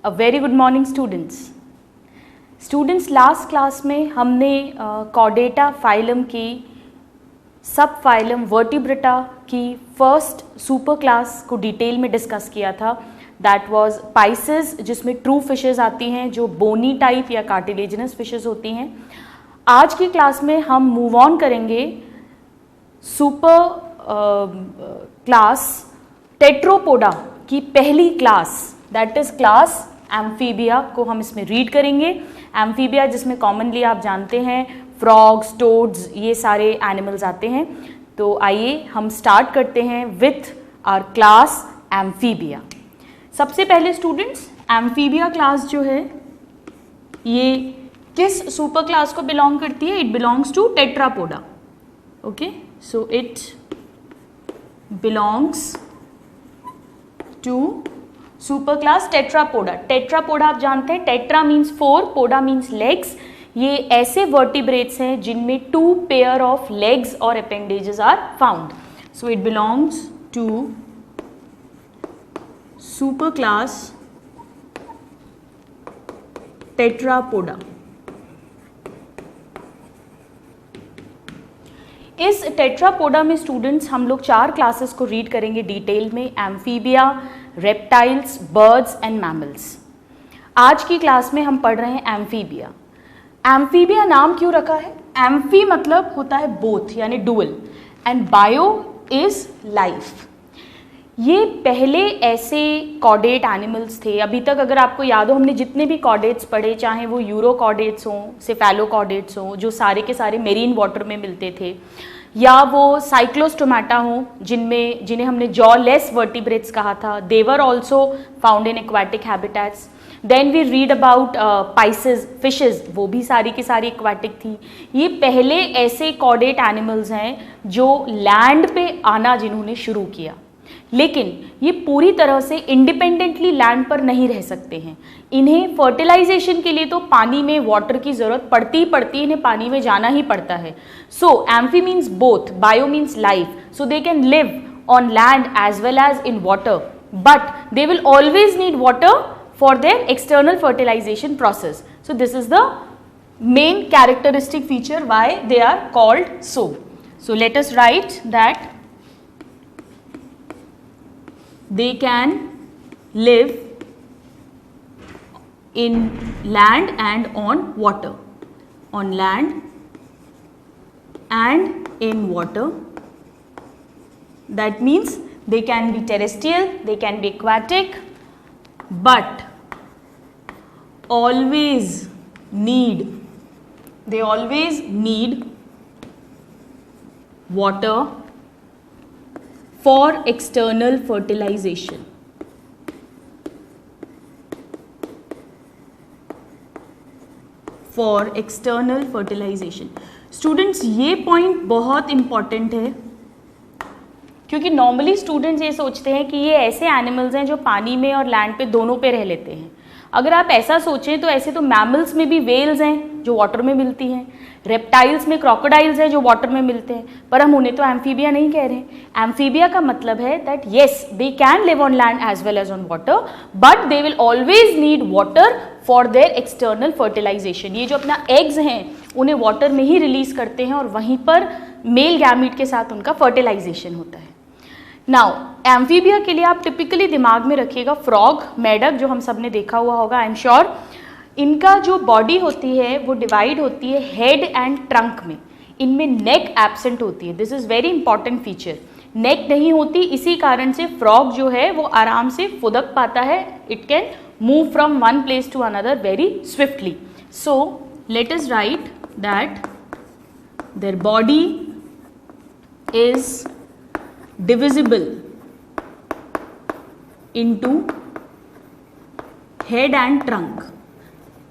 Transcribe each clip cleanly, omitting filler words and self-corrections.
A very good morning students. Students last class में हमने Chordata phylum की सब फाइलम वर्टिब्रेटा की फर्स्ट सुपर क्लास को डिटेल में डिस्कस किया था. दैट वाज पाइसेस, जिसमें ट्रू फिशेस आती हैं जो बोनी टाइप या कार्टिलेजिनस फिशेस होती हैं. आज की क्लास में हम मूव ऑन करेंगे सुपर क्लास टेट्रोपोडा की पहली class, that is class amphibia को हम इसमें रीड करेंगे. एम्फीबिया जिसमें कॉमनली आप जानते हैं फ्रॉग्स, टोड्स, ये सारे एनिमल्स आते हैं. तो आइए हम स्टार्ट करते हैं विथ आवर क्लास एम्फीबिया. सबसे पहले स्टूडेंट्स, एम्फीबिया क्लास जो है ये किस सुपर क्लास को बिलोंग करती है? It belongs to Tetrapoda. Okay, so it belongs to super class Tetrapoda. Tetrapoda आप जानते हैं, tetra means 4, poda means legs. ये ऐसे वर्टिब्रेट्स हैं जिनमें 2 पेयर ऑफ लेग्स और appendages are found. So it belongs to super class Tetrapoda. इस Tetrapoda में स्टूडेंट्स हम लोग 4 क्लासेस को रीड करेंगे डिटेल में: Amphibia, reptiles, birds and mammals. आज की क्लास में हम पढ़ रहे हैं एम्फीबिया. एम्फीबिया नाम क्यों रखा है? एम्फी मतलब होता है बोथ, यानी dual, and bio is life. ये पहले ऐसे कॉर्डेट एनिमल्स थे. अभी तक अगर आपको याद हो, हमने जितने भी कॉर्डेट्स पढ़े, चाहे वो यूरोकॉर्डेट्स हों, सेफेलोकॉर्डेट्स हों जो सारे के सारे मेरीन वाटर में मिलते थे, या वो साइक्लोस्टोमाटा हों जिन्हें हमने जॉलेस वर्टिब्रेट्स कहा था, they are also found in aquatic habitats. Then we read about Pisces, fishes, वो भी सारी की सारी एक्वाटिक थी. ये पहले ऐसे कॉर्डेट एनिमल्स हैं जो लैंड पे आना जिन्होंने शुरू किया, लेकिन ये पूरी तरह से इंडिपेंडेंटली लैंड पर नहीं रह सकते हैं. इन्हें फर्टिलाइजेशन के लिए तो पानी में वाटर की ज़रूरत पड़ती ही इन्हें पानी में जाना ही पड़ता है. So amphi means both, bio means life, so they can live on land as well as in water, but they will always need water for their external fertilisation process. So this is the main characteristic feature why they are called so. So let us write that they can live in land and on water. On land and in water. That means they can be terrestrial, they can be aquatic, but they always need water for external fertilization. For external fertilization. Students, ये point बहुत important है, क्योंकि normally students ये सोचते हैं कि ये ऐसे एनिमल्स हैं जो पानी में और लैंड पे दोनों पे रह लेते हैं. अगर आप ऐसा सोचें तो ऐसे तो मैमल्स में भी वेल्स हैं जो वाटर में मिलती हैं, रेप्टाइल्स में क्रोकोडाइल्स हैं जो वाटर में मिलते हैं, पर हम उन्हें तो एम्फीबिया नहीं कह रहे हैं. एम्फीबिया का मतलब है that yes, they can live on land as well as on water, but they will always need water for their external fertilisation. ये जो अपना एग्स हैं उन्हें वाटर में ही रिलीज करते हैं और वहीं पर मेल गैमीट के साथ उनका फर्टिलाइजेशन होता है. नाउ एम्फीबिया के लिए आप टिपिकली दिमाग में रखिएगा फ्रॉग, मेढक, जो हम सब ने देखा हुआ होगा आई एम श्योर. इनका जो बॉडी होती है वो डिवाइड होती है हेड एंड ट्रंक में. इनमें नेक एब्सेंट होती है. This is very important feature. Neck नहीं होती, इसी कारण से फ्रॉग जो है वो आराम से फुदक पाता है. It can move from one place to another very swiftly. So let us write that their body is divisible into head and trunk.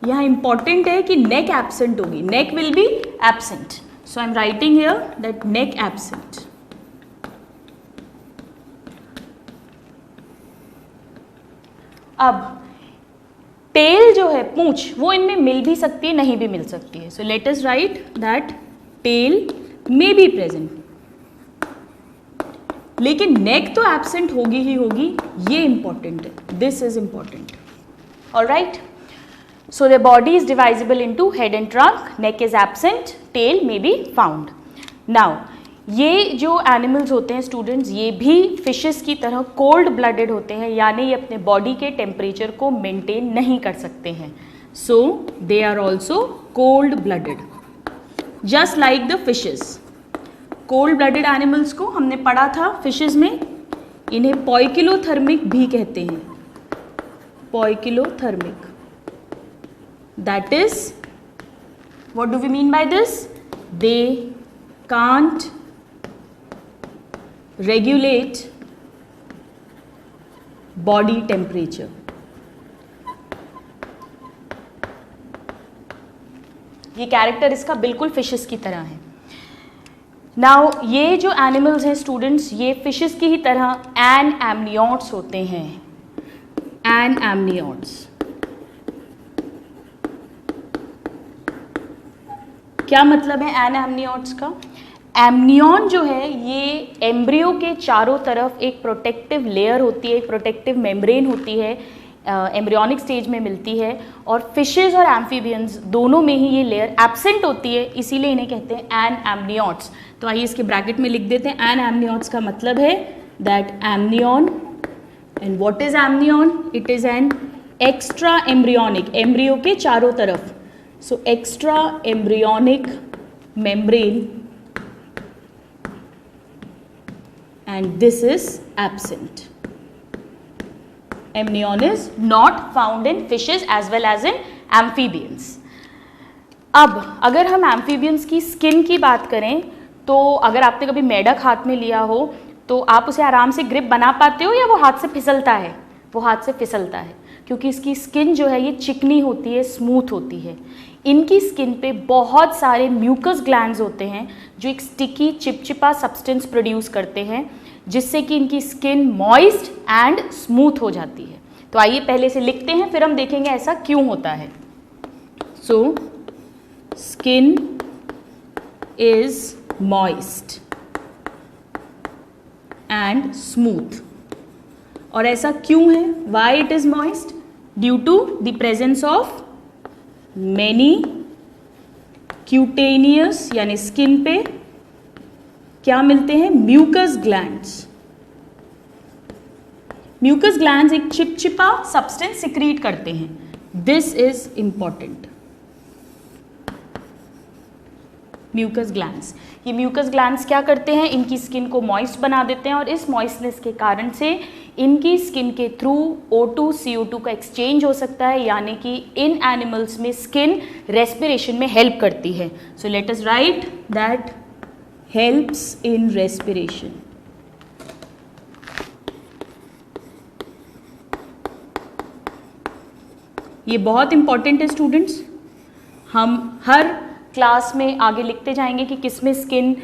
यहाँ इंपॉर्टेंट है कि नेक एब्सेंट होगी. Neck will be absent. So I am writing here that neck absent. अब tail जो है, पूंछ, वो इनमें मिल भी सकती है, नहीं भी मिल सकती है. So let us write that tail may be present, लेकिन नेक तो एब्सेंट होगी ही होगी. ये इंपॉर्टेंट है, this is important. Alright, so their body is divisible into head and trunk, neck is absent, tail may be found. Now ये जो animals होते हैं स्टूडेंट्स, ये भी फिशेस की तरह कोल्ड ब्लडेड होते हैं, यानी ये अपने बॉडी के टेम्परेचर को मेंटेन नहीं कर सकते हैं. So they are also cold blooded just like the fishes. Cold blooded animals को हमने पढ़ा था फिशेस में, इन्हें पॉइकिलोथर्मिक भी कहते हैं. Poikilothermic, that is what do we mean by this? They can't regulate body temperature. ये कैरेक्टर इसका बिल्कुल फिशेस की तरह है. नाउ ये जो एनिमल्स हैं स्टूडेंट्स, ये फिशेस की ही तरह एनएमनियोट्स होते हैं. एनएमनियोट्स क्या मतलब है एनएमनियोट्स का? एमनियन जो है ये एम्ब्रियो के चारों तरफ एक प्रोटेक्टिव लेयर होती है, एक प्रोटेक्टिव मेम्ब्रेन होती है, एम्ब्रियोनिक स्टेज में मिलती है. और फिशेस और एम्फीबियंस दोनों में ही ये लेयर एब्सेंट होती है, इसीलिए इन्हें कहते हैं एनएमनियोट्स. तो आइए इसके ब्रैकेट में लिख देते हैं. एनएमनियोट्स का मतलब है that amnion, and what is amnion? It is an extra embryonic, embryo के चारों तरफ, so extra embryonic membrane, and this is absent. Amnion is not found in fishes as well as in amphibians. अब अगर हम amphibians की skin की बात करें तो अगर आपने कभी मेढक हाथ में लिया हो तो आप उसे आराम से ग्रिप बना पाते हो या वो हाथ से फिसलता है? वो हाथ से फिसलता है क्योंकि इसकी स्किन जो है ये चिकनी होती है, स्मूथ होती है. इनकी स्किन पे बहुत सारे म्यूकस ग्लैंड्स होते हैं जो एक स्टिकी चिपचिपा सब्सटेंस प्रोड्यूस करते हैं, जिससे कि इनकी स्किन मॉइस्ट एंड स्मूथ हो जाती है. तो आइए पहले से लिखते हैं, फिर हम देखेंगे ऐसा क्यों होता है. So skin is moist and smooth. और ऐसा क्यों है? Why it is moist? Due to the presence of many cutaneous, यानी स्किन पे क्या मिलते हैं? Mucus glands. म्यूकस ग्लैंड्स एक चिपचिपा सब्सटेंस सिक्रीट करते हैं. This is important. Mucous glands, ये म्यूकस ग्लैंड्स क्या करते हैं? इनकी स्किन को मॉइस्ट बना देते हैं और इस मॉइस्टनेस के कारण से इनकी स्किन के थ्रू O2 CO2 का एक्सचेंज हो सकता है, यानी कि इन एनिमल्स में स्किन रेस्पिरेशन में हेल्प करती है. So let us write that helps in respiration. ये बहुत इंपॉर्टेंट है स्टूडेंट्स. हम हर क्लास में आगे लिखते जाएंगे कि किस में स्किन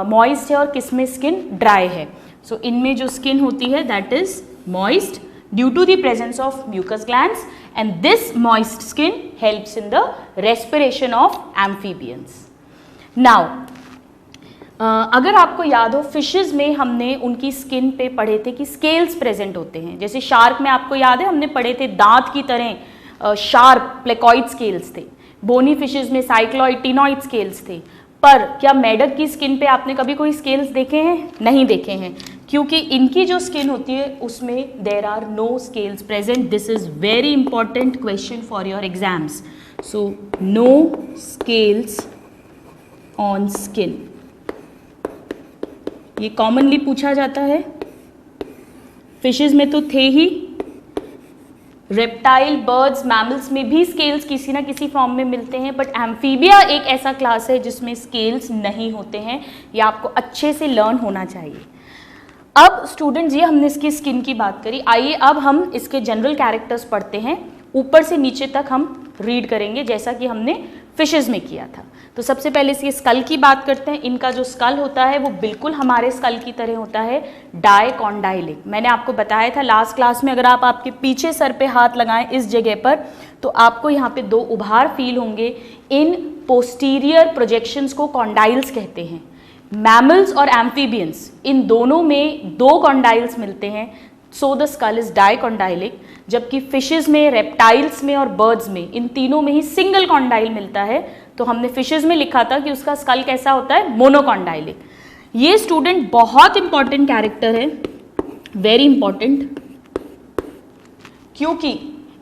मॉइस्ट है और किस में स्किन ड्राई है. सो इनमें जो स्किन होती है that is moist due to the presence of mucous glands, and this moist skin helps in the respiration of amphibians. Now अगर आपको याद हो, फिशेस में हमने उनकी स्किन पे पढ़े थे कि स्केल्स प्रेजेंट होते हैं. जैसे शार्क में आपको याद है हमने पढ़े थे दांत की तरह शार्प प्लेकॉइड स्केल्स थे. बोनी फिशेस में साइक्लॉइड टिनॉइड स्केल्स थे. पर क्या मेढक की स्किन पे आपने कभी कोई स्केल्स देखे हैं? नहीं देखे हैं, क्योंकि इनकी जो स्किन होती है उसमें there are no scales present. This is very important question for your exams. So no scales on skin, ये कॉमनली पूछा जाता है. फिशेस में तो थे ही, रेप्टाइल, बर्ड्स, मैमल्स में भी स्केल्स किसी ना किसी फॉर्म में मिलते हैं, बट एम्फीबिया एक ऐसा क्लास है जिसमें स्केल्स नहीं होते हैं. ये आपको अच्छे से लर्न होना चाहिए. अब स्टूडेंट्स, ये हमने इसकी स्किन की बात करी. आइए अब हम इसके जनरल कैरेक्टर्स पढ़ते हैं. ऊपर से नीचे तक हम रीड करेंगे जैसा कि हमने फिशेस में किया था. तो सबसे पहले इसके स्कल की बात करते हैं. इनका जो स्कल होता है वो बिल्कुल हमारे स्कल की तरह होता है, डाइकॉन्डाइलिक. मैंने आपको बताया था लास्ट क्लास में, अगर आप आपके पीछे सर पे हाथ लगाएं इस जगह पर तो आपको यहाँ पे दो उभार फील होंगे. इन पोस्टीरियर प्रोजेक्शंस को कॉन्डाइल्स कहते हैं. मैमल्स और एम्फीबियंस इन दोनों में दो कॉन्डाइल्स मिलते हैं. So the skull is dicondylic, जबकि फिशेज में, रेप्टाइल्स में और बर्ड्स में, इन तीनों में ही सिंगल कॉन्डाइल मिलता है। तो हमने फिशेज में लिखा था कि उसका स्कल कैसा होता है, मोनोकॉन्डाइलिक। ये स्टूडेंट बहुत इंपॉर्टेंट कैरेक्टर है, वेरी इंपॉर्टेंट, क्योंकि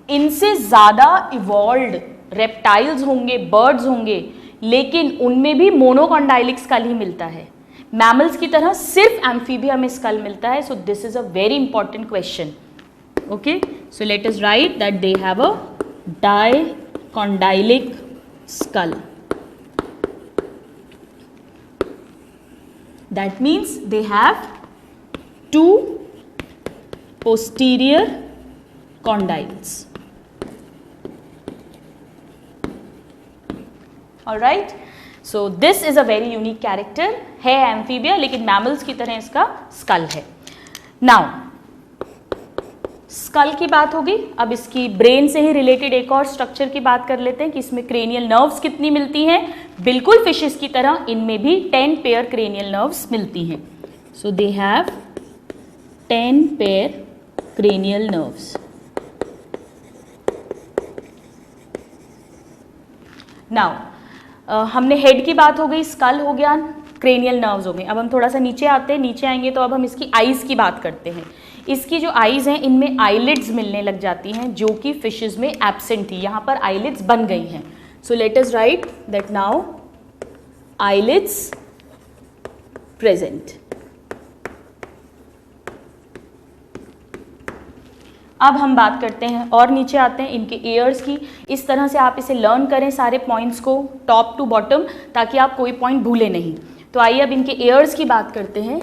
इनसे ज़्यादा इवॉल्व्ड रेप्टाइल्स होंगे, बर्ड्स होंगे, लेकिन उनमें भी मोनोकॉन्डाइलिक स्कल ही मिलता है। मैमल्स की तरह सिर्फ एम्फीबिया में स्कल मिलता है। So this is a very important question. Okay, so let us write that they have a dicondylic skull. That means they have two posterior condyles. All right. So this is a very unique character. है amphibia, लेकिन mammals की तरह इसका school है। Now school की बात होगी, अब इसकी ब्रेन से ही रिलेटेड एक और स्ट्रक्चर की बात कर लेते हैं कि इसमें क्रेनियल नर्व्स कितनी मिलती हैं। बिल्कुल फिशेस की तरह इनमें भी 10 पेयर क्रेनियल नर्व्स मिलती हैं। So they have 10 pair cranial nerves. Now हमने हेड की बात हो गई, स्कल हो गया, क्रेनियल नर्व्स हो गए। अब हम थोड़ा सा नीचे आते हैं, नीचे आएंगे तो अब हम इसकी आईज की बात करते हैं। इसकी जो आईज हैं इनमें आईलिड्स मिलने लग जाती हैं, जो कि फिशेस में एब्सेंट थी। यहाँ पर आईलिड्स बन गई हैं। So let us write that now eyelids present. अब हम बात करते हैं और नीचे आते हैं इनके ईयर्स की। इस तरह से आप इसे लर्न करें सारे पॉइंट्स को टॉप टू बॉटम, ताकि आप कोई पॉइंट भूलें नहीं। तो आइए अब इनके ईयर्स की बात करते हैं।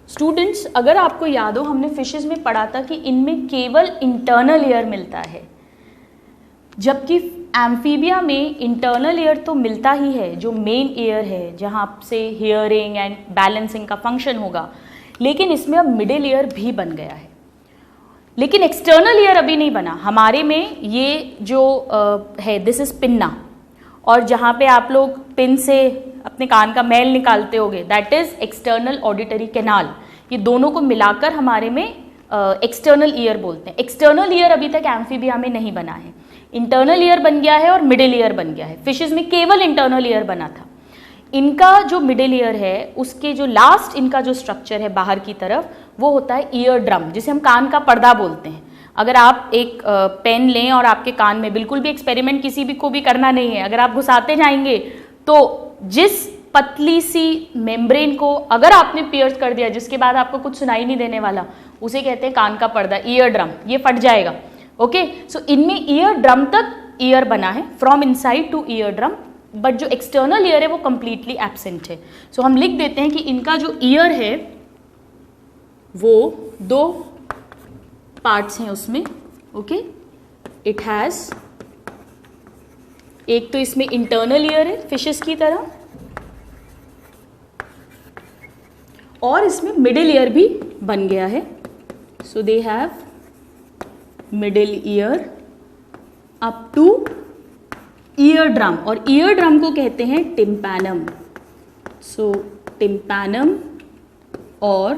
स्टूडेंट्स, अगर आपको याद हो, हमने फिशेस में पढ़ा था कि इनमें केवल इंटरनल ईयर मिलता है, जबकि एम्फीबिया में इंटरनल ईयर तो मिलता ही है, जो मेन ईयर है जहाँ से हियरिंग एंड बैलेंसिंग का फंक्शन होगा, लेकिन इसमें अब मिडिल ईयर भी बन गया है। लेकिन एक्सटर्नल ईयर अभी नहीं बना। हमारे में ये जो है, दिस इज पिन्ना, और जहाँ पे आप लोग पिन से अपने कान का मैल निकालते होगे, that is external auditory canal. ये दोनों को मिलाकर हमारे में एक्सटर्नल ईयर बोलते हैं। एक्सटर्नल ईयर अभी तक एम्फीबिया में नहीं बना है। इंटरनल ईयर बन गया है और मिडिल ईयर बन गया है। फिशेस में केवल इंटरनल ईयर बना था। इनका जो मिडिल ईयर है, उसके जो लास्ट इनका जो स्ट्रक्चर है बाहर की तरफ, वो होता है ईयर ड्रम, जिसे हम कान का पर्दा बोलते हैं। अगर आप एक पेन लें और आपके कान में, बिल्कुल भी एक्सपेरिमेंट किसी भी को भी करना नहीं है, अगर आप घुसाते जाएंगे तो जिस पतली सी मेम्ब्रेन को अगर आपने पियर्स कर दिया, जिसके बाद आपको कुछ सुनाई नहीं देने वाला, उसे कहते हैं कान का पर्दा, ईयर ड्रम। ये फट जाएगा। ओके, सो इनमें ईयर ड्रम तक ईयर बना है, from inside two ear drum, but जो एक्सटर्नल ईयर है वो कंप्लीटली एब्सेंट है। सो हम लिख देते हैं कि इनका जो ईयर है वो 2 पार्ट्स हैं उसमें। ओके, इट हैज, एक तो इसमें इंटरनल ईयर है फिशेस की तरह, और इसमें मिडिल ईयर भी बन गया है। So they have middle ear up to eardrum, और ईयर ड्रम को कहते हैं टिम्पैनम। सो टिम्पैनम और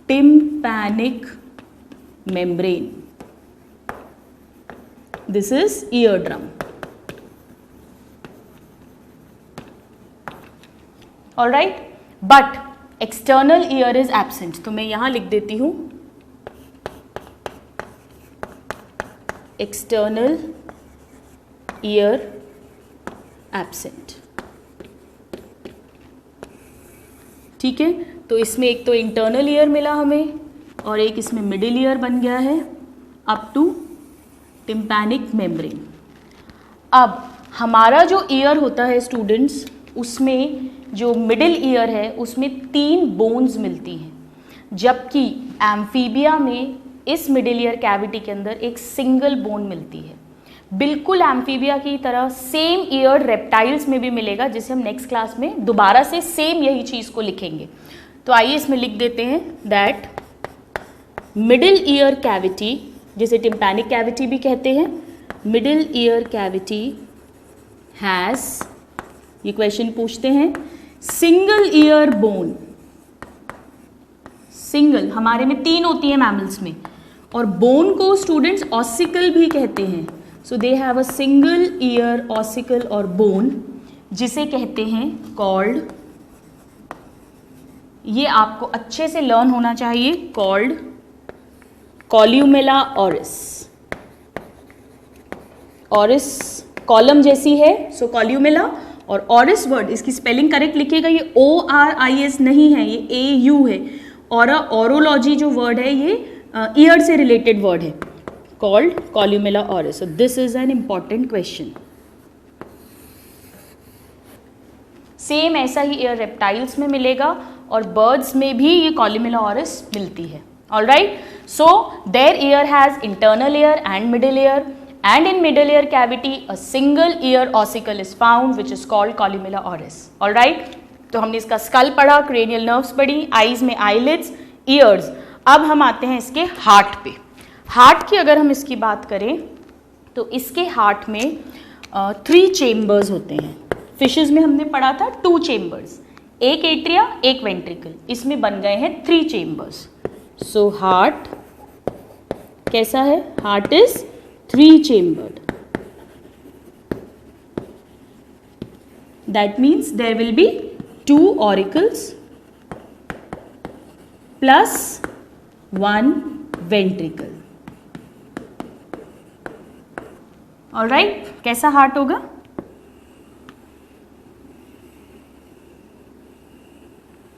tympanic membrane, this is eardrum. Alright, but external ear is absent. तो मैं यहां लिख देती हूं एक्सटर्नल ईयर एब्सेंट। ठीक है, तो इसमें एक तो इंटरनल ईयर मिला हमें, और एक इसमें मिडिल ईयर बन गया है अप टू टिम्पैनिक मेम्ब्रेन। अब हमारा जो ईयर होता है स्टूडेंट्स, उसमें जो मिडिल ईयर है उसमें 3 बोन्स मिलती हैं, जबकि एम्फीबिया में इस मिडिल ईयर कैविटी के अंदर एक सिंगल बोन मिलती है। बिल्कुल एम्फीबिया की तरह सेम ईयर रेप्टाइल्स में भी मिलेगा, जिसे हम नेक्स्ट क्लास में दोबारा से सेम यही चीज़ को लिखेंगे। तो आइए इसमें लिख देते हैं दैट मिडिल ईयर कैविटी, जिसे टिम्पैनिक कैविटी भी कहते हैं, मिडिल ईयर कैविटी हैज़, ये क्वेश्चन पूछते हैं, सिंगल ईयर बोन, सिंगल हमारे में 3 होती है मैमल्स में, और बोन को स्टूडेंट्स ऑसिकल भी कहते हैं। So they have a single ear ossicle और बोन, जिसे कहते हैं कॉल्ड, ये आपको अच्छे से लर्न होना चाहिए, called columella orris. Orris column जैसी है, सो कॉल्यूमेला, और ऑरिस वर्ड इसकी स्पेलिंग करेक्ट लिखिएगा, ये ORIS नहीं है, ये AU है। और ऑरोलॉजी जो वर्ड है ये ईयर से रिलेटेड वर्ड है, called columella orris. So this is an important question. Same ऐसा ही ईयर रेप्टाइल्स में मिलेगा और बर्ड्स में भी ये कॉल्यूमेला ऑरिस मिलती है। Alright, so their ear has internal ear and middle ear, and in middle ear cavity a single ear ossicle is found which is called columella oris. all right, तो हमने इसका school पढ़ा, cranial nerves पढ़ी, eyes में eyelids, years. अब हम आते हैं इसके हार्ट पे। हार्ट की अगर हम इसकी बात करें तो इसके हार्ट में 3 चेम्बर्स होते हैं। फिशेस में हमने पढ़ा था 2 चेम्बर्स, एक एट्रिया एक वेंट्रिकल, इसमें बन गए हैं 3 चेम्बर्स। सो हार्ट कैसा है? Heart is 3 chambered. That means there will be 2 auricles plus 1 ventricle. All right, कैसा हार्ट होगा?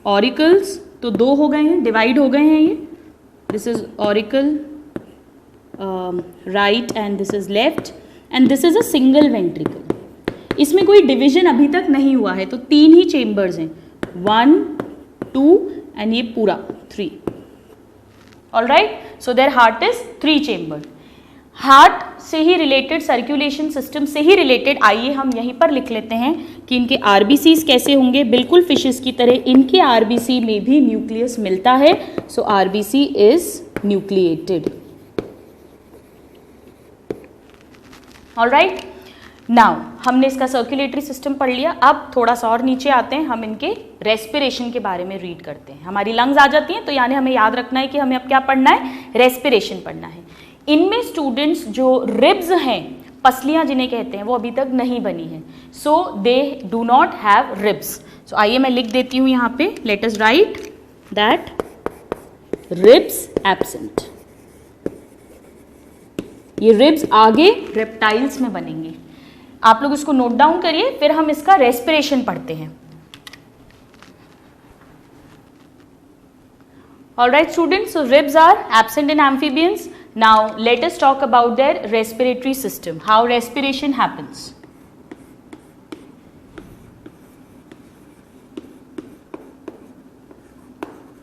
ऑरिकल्स तो 2 हो गए हैं, डिवाइड हो गए हैं ये। This is auricle right and this is left and this is a single ventricle. इसमें कोई डिवीजन अभी तक नहीं हुआ है, तो 3 ही चेम्बर्स हैं, 1 2 एंड ये पूरा 3। Alright, so their heart is 3 chambered. Heart से ही रिलेटेड, सर्कुलेशन सिस्टम से ही रिलेटेड, आइए हम यहीं पर लिख लेते हैं कि इनके आरबीसीज कैसे होंगे। बिल्कुल फिशेस की तरह इनके आरबीसी में भी न्यूक्लियस मिलता है, so RBC is nucleated. Alright, now हमने इसका सर्कुलेटरी सिस्टम पढ़ लिया। अब थोड़ा सा और नीचे आते हैं, हम इनके रेस्पिरेशन के बारे में रीड करते हैं। हमारी लंग्स आ जाती हैं, तो यानी हमें याद रखना है कि हमें अब क्या पढ़ना है, रेस्पिरेशन पढ़ना है। इनमें स्टूडेंट्स जो रिब्स हैं, पसलियां जिन्हें कहते हैं, वो अभी तक नहीं बनी हैं, so they do not have ribs. सो आइए मैं लिख देती हूँ यहाँ पे, let us write that ribs absent. ये रिब्स आगे रेप्टाइल्स में बनेंगे। आप लोग इसको नोट डाउन करिए, फिर हम इसका रेस्पिरेशन पढ़ते हैं। Alright students, so ribs are absent in amphibians. Now let us talk about their respiratory system, how respiration happens.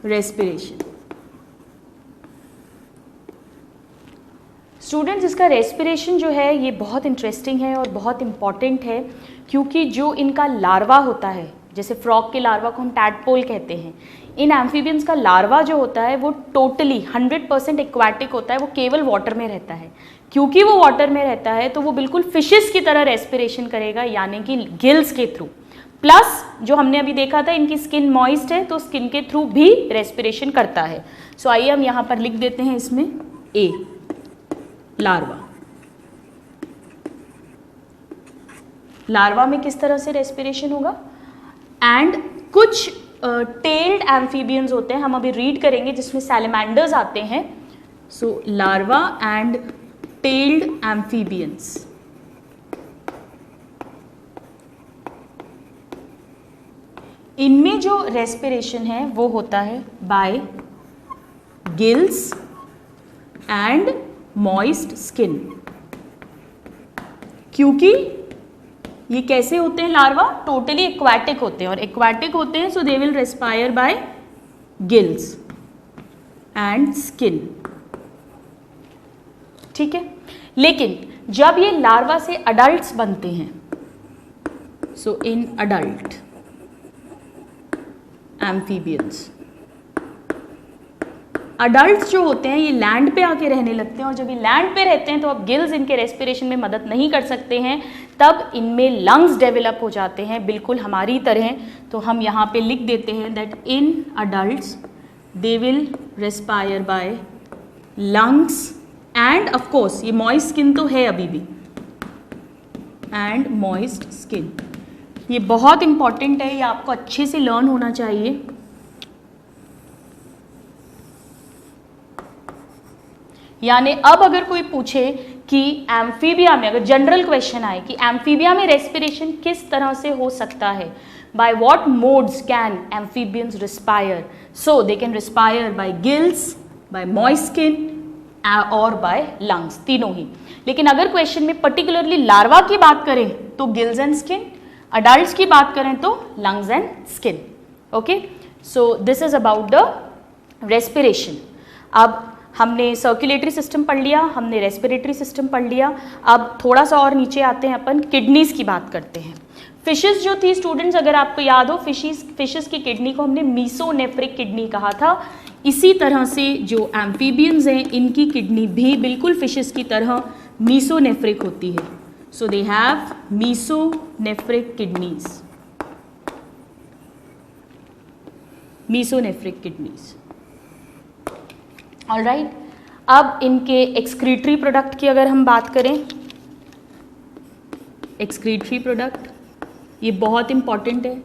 Respiration. Students, इसका रेस्पिरेशन जो है ये बहुत इंटरेस्टिंग है और बहुत इम्पॉर्टेंट है, क्योंकि जो इनका लार्वा होता है, जैसे फ्रॉग के लार्वा को हम टैडपोल कहते हैं, इन एम्फीबियंस का लार्वा जो होता है वो टोटली 100% एक्वाटिक होता है, वो केवल वाटर में रहता है। क्योंकि वो वाटर में रहता है तो वो बिल्कुल फिशेस की तरह रेस्पिरेशन करेगा, यानी कि गिल्स के थ्रू। प्लस जो हमने अभी देखा था, इनकी स्किन मॉइस्ट है, तो स्किन के थ्रू भी रेस्पिरेशन करता है। सो आइए हम यहाँ पर लिख देते हैं इसमें ए, लार्वा। लार्वा में किस तरह से रेस्पिरेशन होगा। एंड कुछ टेल्ड एम्फीबियंस होते हैं, हम अभी रीड करेंगे, जिसमें सैलेमेंडर्स आते हैं। So larvae and tailed amphibians. इनमें जो रेस्पिरेशन है वो होता है by gills and moist skin. क्योंकि ये कैसे होते हैं, लार्वा टोटली एक्वाटिक होते हैं, और एक्वाटिक होते हैं so they will respire by gills and skin. ठीक है, लेकिन जब ये लार्वा से अडल्ट्स बनते हैं, सो इन अडल्ट एम्फीबियंस, अडल्ट्स जो होते हैं ये लैंड पे आके रहने लगते हैं, और जब ये लैंड पे रहते हैं तो अब गिल्स इनके रेस्पिरेशन में मदद नहीं कर सकते हैं, तब इनमें लंग्स डेवलप हो जाते हैं बिल्कुल हमारी तरह। तो हम यहाँ पे लिख देते हैं that in adults they will respire by lungs end of course ये मॉइस्ट स्किन तो है अभी भी, एंड मॉइस्ट स्किन। ये बहुत इंपॉर्टेंट है, ये आपको अच्छे से लर्न होना चाहिए। यानी अब अगर कोई पूछे कि एम्फीबिया में, अगर जनरल क्वेश्चन आए कि एम्फीबिया में रेस्पिरेशन किस तरह से हो सकता है, by what modes can amphibians respire, so they can respire by gills, by moist skin और बाय लंग्स, तीनों ही। लेकिन अगर क्वेश्चन में पर्टिकुलरली लार्वा की बात करें तो गिल्स एंड स्किन, अडल्ट्स की बात करें तो lungs and skin. Okay, so this is about the respiration. अब हमने सर्कुलेटरी सिस्टम पढ़ लिया, हमने रेस्पिरेटरी सिस्टम पढ़ लिया। अब थोड़ा सा और नीचे आते हैं, अपन किडनीज की बात करते हैं। फिशेस जो थी स्टूडेंट्स, अगर आपको याद हो, फिशेस की किडनी को हमने मीसोनेफ्रिक किडनी कहा था। इसी तरह से जो एम्फीबियंस हैं इनकी किडनी भी बिल्कुल फिशेस की तरह मीसोनेफ्रिक होती है। So they have mesonephric kidneys, mesonephric kidneys. Alright, अब इनके एक्सक्रीटरी प्रोडक्ट की अगर हम बात करें, एक्सक्रीटरी प्रोडक्ट ये बहुत इंपॉर्टेंट है,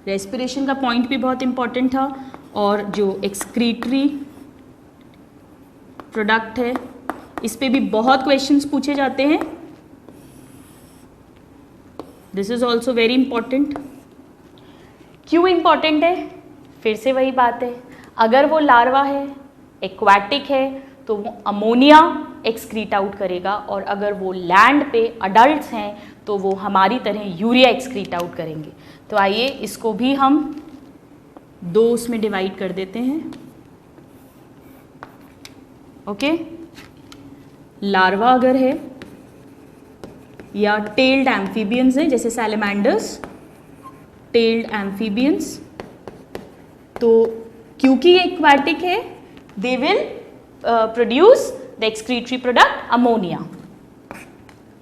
रेस्पिरेशन का पॉइंट भी बहुत इंपॉर्टेंट था, और जो एक्सक्रीटरी प्रोडक्ट है इस पे भी बहुत क्वेश्चंस पूछे जाते हैं। This is also very important. क्यों इंपॉर्टेंट है? फिर से वही बात है, अगर वो लार्वा है, एक्वाटिक है, तो वो अमोनिया एक्सक्रीट आउट करेगा, और अगर वो लैंड पे अडल्ट्स हैं तो वो हमारी तरह यूरिया एक्सक्रीट आउट करेंगे। तो आइए इसको भी हम दो उसमें डिवाइड कर देते हैं। ओके, लार्वा अगर है या टेल्ड एम्फीबियंस हैं, जैसे सैलेमेंडर्स, टेल्ड एम्फीबियंस, तो क्योंकि ये एक्वाटिक है they will produce the excretory product ammonia,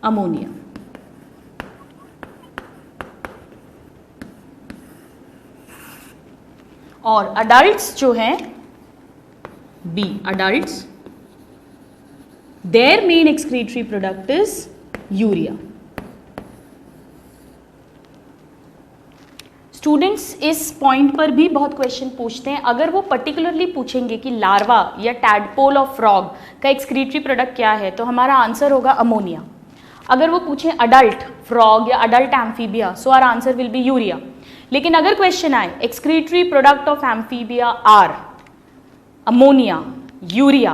ammonia. और अडल्ट्स जो हैं बी, adults their main excretory product is urea. Students इस पॉइंट पर भी बहुत क्वेश्चन पूछते हैं। अगर वो पर्टिकुलरली पूछेंगे कि लार्वा या टैडपोल ऑफ फ्रॉग का एक्सक्रीटरी प्रोडक्ट क्या है, तो हमारा आंसर होगा अमोनिया। अगर वो पूछें अडल्ट फ्रॉग या adult amphibia, so our answer will be urea. लेकिन अगर क्वेश्चन आए excretory product of amphibia are ammonia, urea,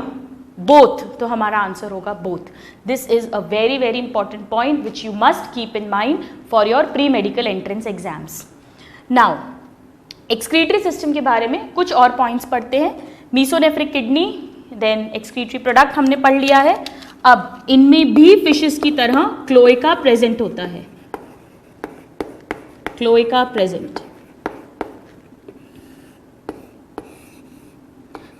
both, तो हमारा आंसर होगा both. This is a very very important point which you must keep in mind for your pre medical entrance exams. Now excretory system के बारे में कुछ और points पढ़ते हैं। Mesonephric kidney, then excretory product हमने पढ़ लिया है। अब इनमें भी फिशेस की तरह क्लोएका प्रेजेंट होता है, क्लोएका प्रेजेंट।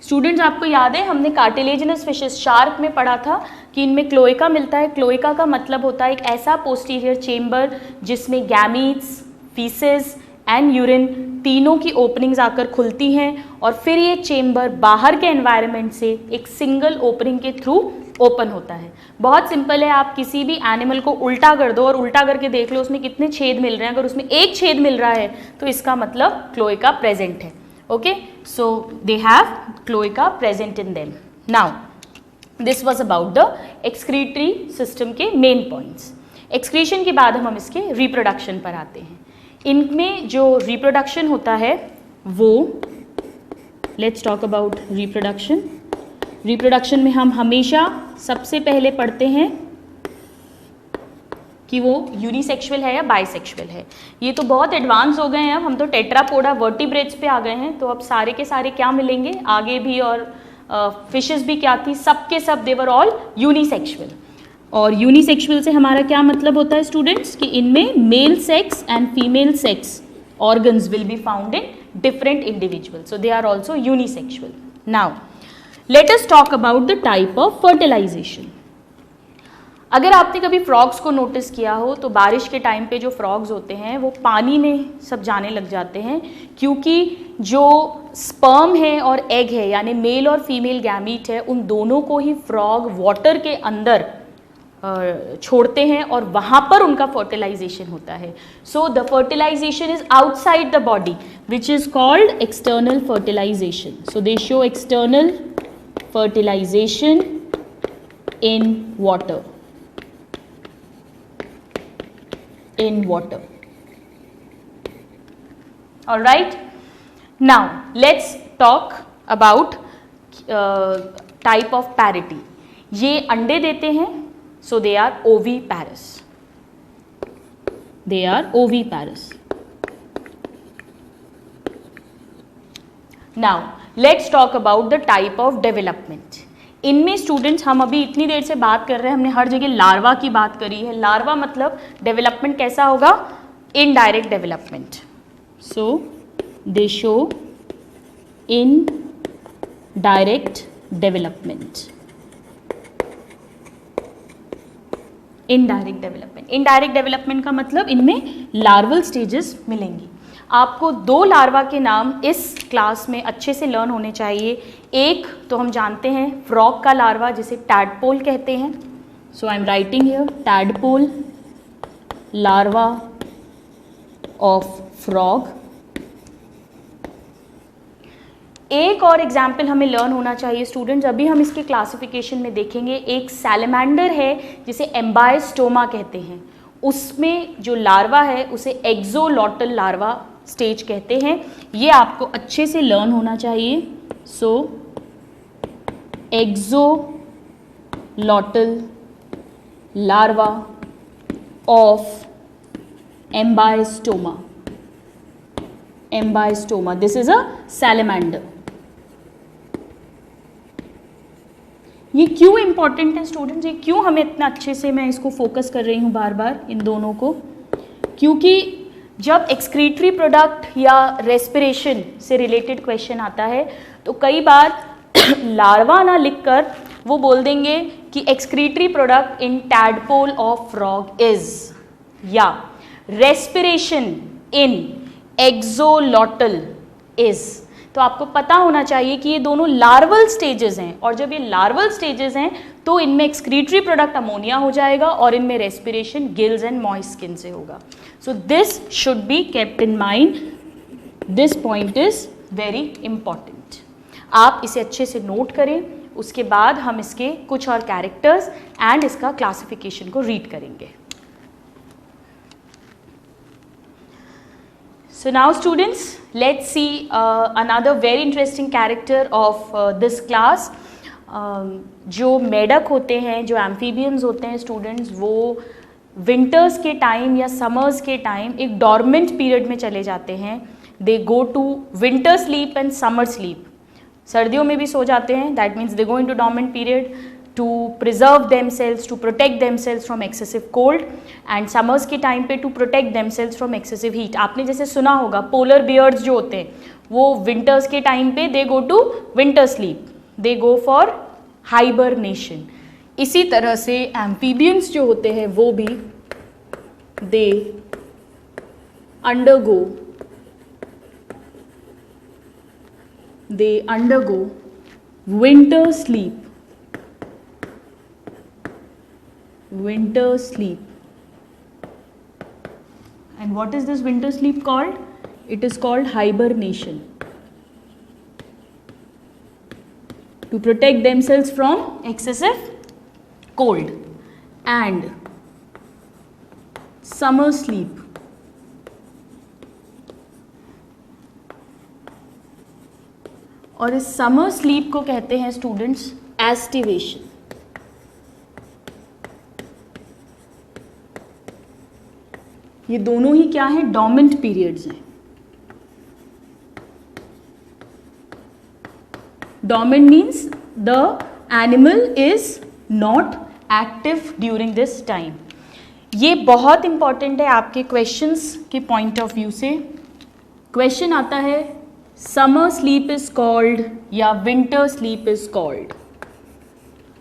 स्टूडेंट्स आपको याद है हमने कार्टिलेजिनस फिशेस शार्क में पढ़ा था कि इनमें क्लोएका मिलता है। क्लोएका का मतलब होता है एक ऐसा पोस्टीरियर चेम्बर जिसमें गैमीट्स, फीसेस एंड यूरिन तीनों की ओपनिंग्स आकर खुलती हैं, और फिर ये चेम्बर बाहर के एनवायरनमेंट से एक सिंगल ओपनिंग के थ्रू ओपन होता है। बहुत सिंपल है, आप किसी भी एनिमल को उल्टा कर दो और उल्टा करके देख लो उसमें कितने छेद मिल रहे हैं। अगर उसमें एक छेद मिल रहा है तो इसका मतलब क्लोएका प्रेजेंट है। Okay, so they have cloaca present in them. Now this was about the excretory system के मेन पॉइंट्स। एक्सक्रीशन के बाद हम इसके रिप्रोडक्शन पर आते हैं। इनमें जो रिप्रोडक्शन होता है वो, let's talk about reproduction. Reproduction में हम हमेशा सबसे पहले पढ़ते हैं कि वो यूनिसेक्सुअल है या बाइसेक्सुअल है। ये तो बहुत एडवांस हो गए हैं, अब हम तो टेट्रापोडा वर्टिब्रेट्स पे आ गए हैं, तो अब सारे के सारे क्या मिलेंगे आगे भी, और फिशेस भी क्या थी, सब के सब देवर ऑल यूनिसेक्सुअल। और यूनिसेक्सुअल से हमारा क्या मतलब होता है स्टूडेंट्स, कि इनमें male sex and female sex organs will be found in different individuals. So they are also unisexual. Now, let us talk about the type of fertilization. अगर आपने कभी फ्रॉग्स को नोटिस किया हो तो बारिश के टाइम पे जो फ्रॉग्स होते हैं वो पानी में सब जाने लग जाते हैं, क्योंकि जो स्पर्म है और एग है यानी मेल और फीमेल गैमीट है उन दोनों को ही फ्रॉग वाटर के अंदर छोड़ते हैं और वहाँ पर उनका फर्टिलाइजेशन होता है. So the fertilisation is outside the body which is called external fertilisation. So they show external fertilisation in water. In water. All right. Now let's talk about type of parity. ये अंडे देते हैं, so they are oviparous. They are oviparous. Now let's talk about the type of development. इनमें students हम अभी इतनी देर से बात कर रहे हैं, हमने हर जगह लार्वा की बात करी है. लार्वा मतलब डेवलपमेंट कैसा होगा? Indirect development. So they show indirect development. Indirect development. Indirect development का मतलब इनमें लार्वल स्टेजेस मिलेंगी. आपको 2 लार्वा के नाम इस क्लास में अच्छे से लर्न होने चाहिए. एक तो हम जानते हैं फ्रॉग का लार्वा जिसे टैडपोल कहते हैं. So I am writing here tadpole larva of frog. एक और एग्जाम्पल हमें लर्न होना चाहिए स्टूडेंट्स, अभी हम इसके क्लासिफिकेशन में देखेंगे. एक सैलेमेंडर है जिसे एम्बायस्टोमा कहते हैं, उसमें जो लार्वा है उसे एक्सोलॉटल लार्वा स्टेज कहते हैं. ये आपको अच्छे से लर्न होना चाहिए. So axolotl larva of Ambystoma. Ambystoma, this is a salamander. ये क्यों इंपॉर्टेंट है स्टूडेंट्स? ये क्यों हमें इतना अच्छे से मैं इसको फोकस कर रही हूँ बार बार इन दोनों को? क्योंकि जब एक्सक्रीटरी प्रोडक्ट या रेस्पिरेशन से रिलेटेड क्वेश्चन आता है तो कई बार लार्वा ना लिखकर वो बोल देंगे कि excretory product in tadpole of frog is, या रेस्पिरेशन इन एक्सोलॉटल इज. तो आपको पता होना चाहिए कि ये दोनों लार्वल स्टेजेस हैं, और जब ये लार्वल स्टेजेस हैं तो इनमें एक्सक्रीटरी प्रोडक्ट अमोनिया हो जाएगा और इनमें respiration gills and moist skin से होगा. So this should be kept in mind. This point is very important. आप इसे अच्छे से नोट करें, उसके बाद हम इसके कुछ और कैरेक्टर्स एंड इसका क्लासिफिकेशन को रीड करेंगे. So now students, let's see another very interesting character of this class. जो मेढक होते हैं, जो एम्फीबियंस होते हैं स्टूडेंट्स, वो विंटर्स के टाइम या समर्स के टाइम एक डॉर्मेंट पीरियड में चले जाते हैं. They go to winter sleep and summer sleep. सर्दियों में भी सो जाते हैं, that means they go into dormant period to preserve themselves, to protect themselves from excessive cold, and summers के टाइम पे to protect themselves from excessive heat. आपने जैसे सुना होगा polar bears जो होते हैं वो winters के टाइम पे they go to winter sleep, they go for hibernation. इसी तरह से amphibians जो होते हैं वो भी they undergo winter sleep. Winter sleep. And what is this winter sleep called? It is called hibernation. To protect themselves from excessive cold. And summer sleep. और इस summer sleep को कहते हैं स्टूडेंट्स एस्टिवेशन. ये दोनों ही क्या हैं? डॉर्मेंट पीरियड्स हैं. Dormant means the animal is not active during this time. ये बहुत इंपॉर्टेंट है आपके क्वेश्चंस के पॉइंट ऑफ व्यू से. क्वेश्चन आता है समर स्लीप इज कॉल्ड या winter sleep is called.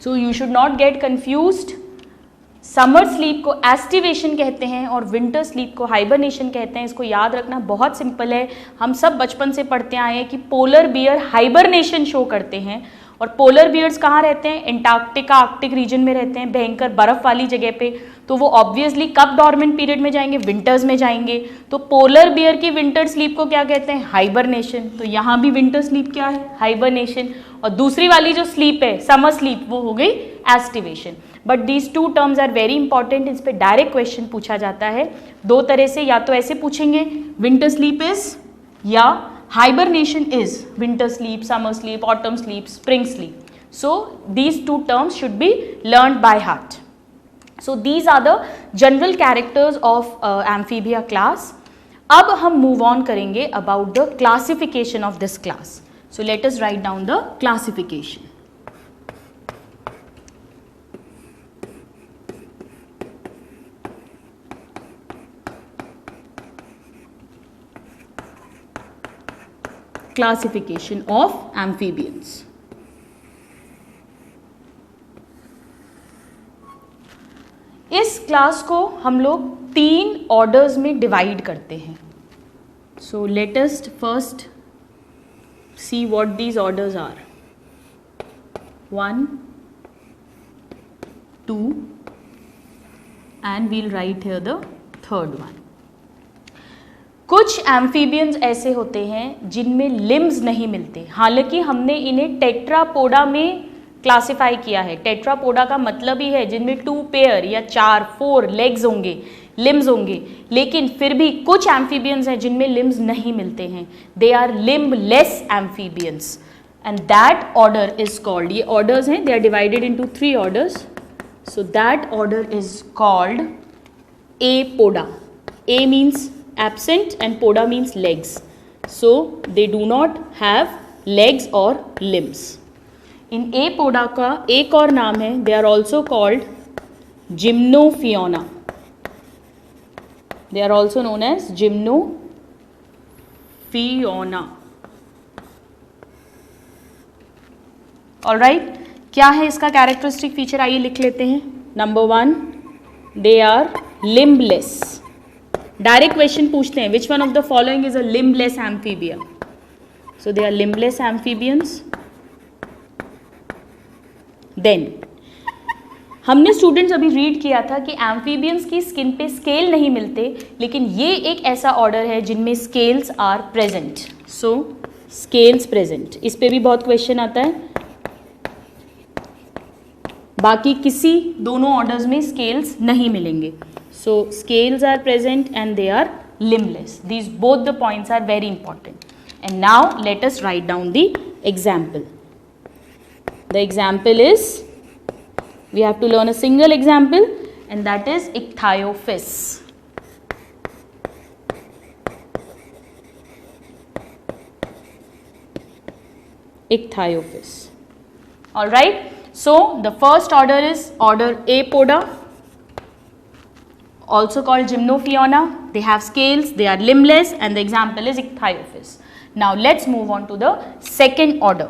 So you should not gate confused. Summer sleep को एस्टिवेशन कहते हैं और विंटर स्लीप को हाइबरनेशन कहते हैं. इसको याद रखना बहुत सिंपल है. हम सब बचपन से पढ़ते आए हैं कि पोलर बियर हाइबरनेशन शो करते हैं. और पोलर बियर्स कहाँ रहते हैं? एंटार्क्टिका, आर्कटिक रीजन में रहते हैं, भयंकर बर्फ वाली जगह पे. तो वो ऑब्वियसली कब डॉर्मेंट पीरियड में जाएंगे? विंटर्स में जाएंगे. तो पोलर बियर की विंटर स्लीप को क्या कहते हैं? हाइबरनेशन. तो यहाँ भी विंटर स्लीप क्या है? हाइबरनेशन. और दूसरी वाली जो स्लीप है समर स्लीप, वो हो गई aestivation. But these two terms are very important. इस पर डायरेक्ट क्वेश्चन पूछा जाता है दो तरह से. या तो ऐसे पूछेंगे विंटर स्लीप इज, या hibernation is winter sleep, summer sleep, autumn sleep, spring sleep. So these two terms should be learned by heart. So these are the general characters of amphibia class. अब हम move on करेंगे about the classification of this class. So let us write down the classification. Classification of amphibians. इस class को हम लोग 3 orders में divide करते हैं. So let us first see what these orders are. 1, 2 and we'll write here the third one. कुछ amphibians ऐसे होते हैं जिनमें लिम्स नहीं मिलते. हालांकि हमने इन्हें टेट्रापोडा में क्लासिफाई किया है. टेट्रापोडा का मतलब ही है जिनमें 2 पेयर या 4 लेग्स होंगे, लिम्स होंगे. लेकिन फिर भी कुछ एम्फीबियंस हैं जिनमें लिम्स नहीं मिलते हैं. They are limbless amphibians and that order is called, ये ऑर्डर्स हैं, they are divided into 3 orders. So that order is called Apoda. A means absent and poda means legs. So they do not have legs or limbs. In apoda का एक और नाम है, they are also called gymnophiona. They are also known as gymnophiona. Alright, क्या है इसका characteristic feature? आइए लिख लेते हैं. Number 1, they are limbless. Direct question पूछते हैं which one of the following is a limbless amphibia. So they are limbless amphibians. Then हमने स्टूडेंट्स अभी रीड किया था कि एम्फीबियंस की स्किन पे स्केल नहीं मिलते, लेकिन ये एक ऐसा ऑर्डर है जिनमें scales are present. So scales present, इस पे भी बहुत क्वेश्चन आता है. बाकी किसी दोनों ऑर्डर्स में स्केल्स नहीं मिलेंगे. So scales are present and they are limbless. These both the points are very important. And now let us write down the example. The example is, we have to learn a single example and that is Ichthyophis. Ichthyophis. Alright. So the first order is order Apoda, also called Gymnophiona. They have scales, they are limbless and the example is Ichthyophis. Now let's move on to the second order.